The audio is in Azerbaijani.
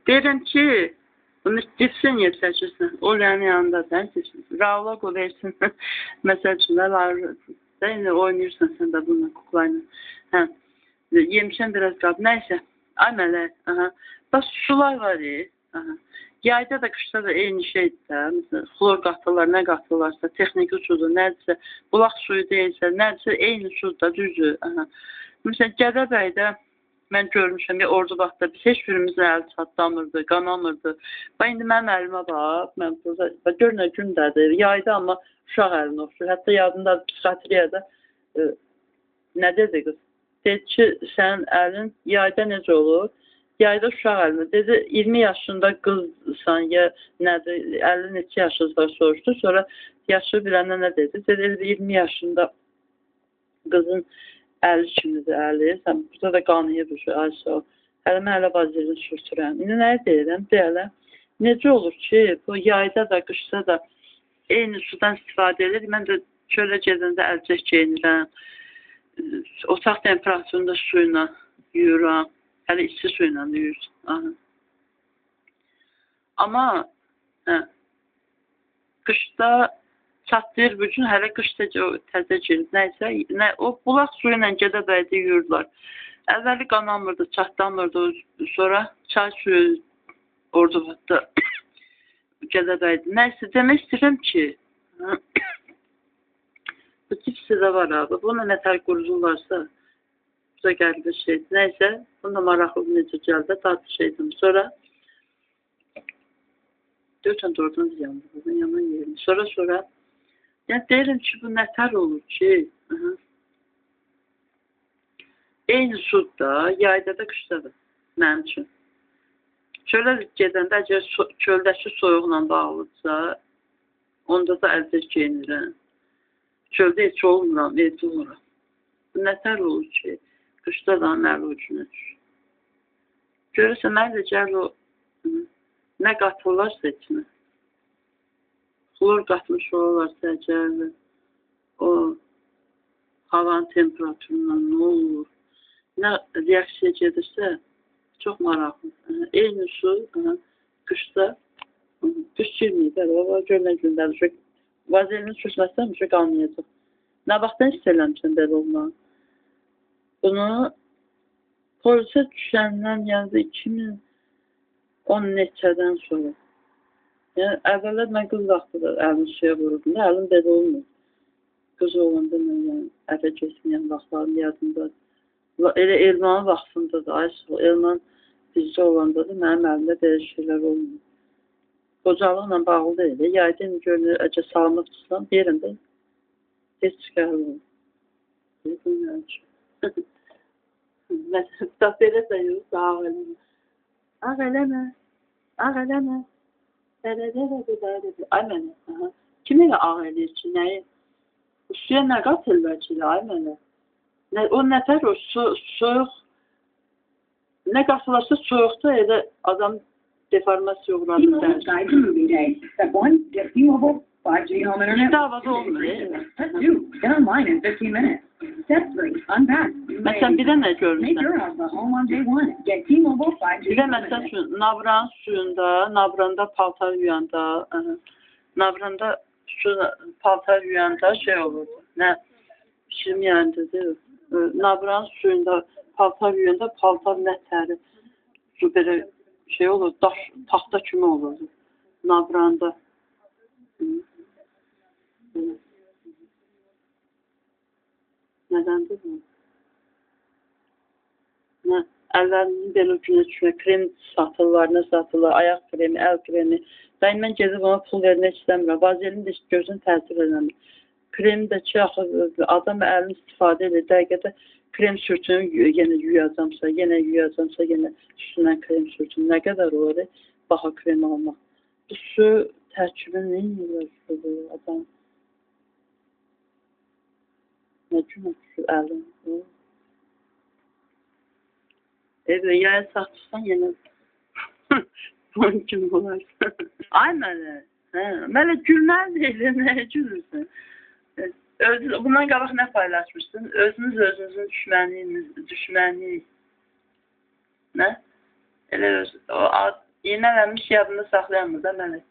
Dedim ki, bunu gitsin yetişirsin. O yani yanında sen gitsin. Raula o versin. Mesela şunlar var. Sen de oynuyorsun sen de bununla kuklayla. Ha. Yemişim biraz kaldı. Neyse. Amele. Aha. Bak sular var ya. Aha. Yayda da kışda da eyni şeydir də. Mesela xlor qatırlar, nə qatırlarsa, texniki sudur, nədirsə, bulaq suyu deyilsə, nədirsə, eyni sudur da, düzdür. Aha. Mesela Gədəbəydə mən görmüşəm ki, orada vaxtda biz heç birimizin əli çatlamırdı, qanamırdı. Bax, indi mənim əlimə bax, mən burada, gör nə gündədir, yayda amma uşaq əlini oxşur. Hətta yadımdadır, psixiatriyada nə dedi qız? Dedi ki, sənin əlin yayda necə olur? Yayda uşaq əlini. Dedi, 20 yaşında qızsan, ya nədir, 50 neçə yaşınız var soruşdu. Sonra yaşı biləndə nə dedi? Dedi, 20 yaşında qızın əli kimidir, əli. Sən burada da qanıyıb, aysa o. Hələ mən hələ vazelin sürtürəm. İndi nə deyirəm? Deyələm. Necə olur ki, bu yayda da, qışda da eyni sudan istifadə edir. Mən də çölə gedəndə əlcək geyinirəm. Otaq temperaturunda suyla yuyuram. Hələ içi suyla yuyursun. Amma qışda çatlayır bu gün, hələ qış təzə girib. Nəysə, o bulaq suyu ilə Gədəbəydə yuyurdular. Əvvəli qanamırdı, çatlamırdı. Sonra çay suyu orada Gədəbəydə. Nəysə, demək istəyirəm ki, bu tip sizə var abi. Buna nətər qurulurlarsa, bu da qəribə şeydir. Nəysə, bunda maraqlı necə gəldi, tatlı şeydim. Sonra dörtən doğrudan yandı, buradan yaman yerim. Sonra yəni deyirəm ki, bu nətər olur ki, eyni sudda, yayda da, qışda da, mənim üçün. Çölə gedəndə, əgər çöldəki soyuqla bağlıdsa, onda da əlcək geyinirəm. Çöldə heç olmuram, evdə oluram. Bu nətər olur ki, qışda da məli ucuna düşür. Görürsə, mən də gəl o, nə qatırlarsa içinə. Xlor qatmış olarlarsa, əgər o havanın temperaturundan nə olur, nə reaksiya gedirsə, çox maraqlıdır. Eyni su, qışda, qış girməyib, o görünən gündədir. Vazelini sürtməsəm, bir şey qalmayacaq. Nə vaxtdan hiss eləmişəm belə olmağı? Bunu polisə düşəndən, yəni 2010 neçədən sonra. Yəni, əvvəllər mən qız vaxtıda əlini suya vururdum. Əlim belə olmur. Qız olanda mən yəni, ərə geçməyən vaxtlarım yadımdadır. Elə Elmanın vaxtında da, Elman bizdə olanda da mənim əlimdə belə şeylər olmur. Qocalıqla bağlı deyil. Yayda görünür, əgər salınıb tutsam, yerində heç çıxarılır. Məsələn, da beləsən yox, ağ eləmə. Ağ eləmə, ağ eləmə. Ay mənə, kim elə ağ eləyir ki, nəyi? Suya nə qatırlar ki, ay mənə? O nətər o, soyuq, nə qatırlarsa soyuqda elə adam deformasiya uğradı dərdir. İşte havada olmuyor. Məsələn, bir də nə görmüşsən? Bir də məsələn üçün, Navranın suyunda, Navranda paltar yuyanda, Navranda paltar yuyanda şey olurdu. Nə, pişirməyəndidir. Navranın suyunda paltar yuyanda paltar nə təri, su belə şey olur, daş, taxta kimi olurdu. Navranda. Nədəndir bu? Əllərinin belə günə düşmək, krem satırlar, nə satırlar, ayaq kremi, əl kremi. Mən gezib ona pul vermək istəmirəm. Vazelin də gözün təsir eləmir. Kremi də ki, adam əlini istifadə edir. Dəqiqədə krem sürtünü yenə yuyacamsa, yenə üstündən krem sürtünü. Nə qədər olur baha krem almaq. Bu su tərkibini nə edir adam? Nə gün ötürür əlin? Evet, yaya saxçısan yenə bunun kimi olarsan. Ay mənə, mənə gülməz deyil, nəyə gülürsən? Bundan qabaq nə paylaşmışsın? Özünüzün düşməni. Nə? Elə İğnələnmiş yadını saxlayanmı da Mələk?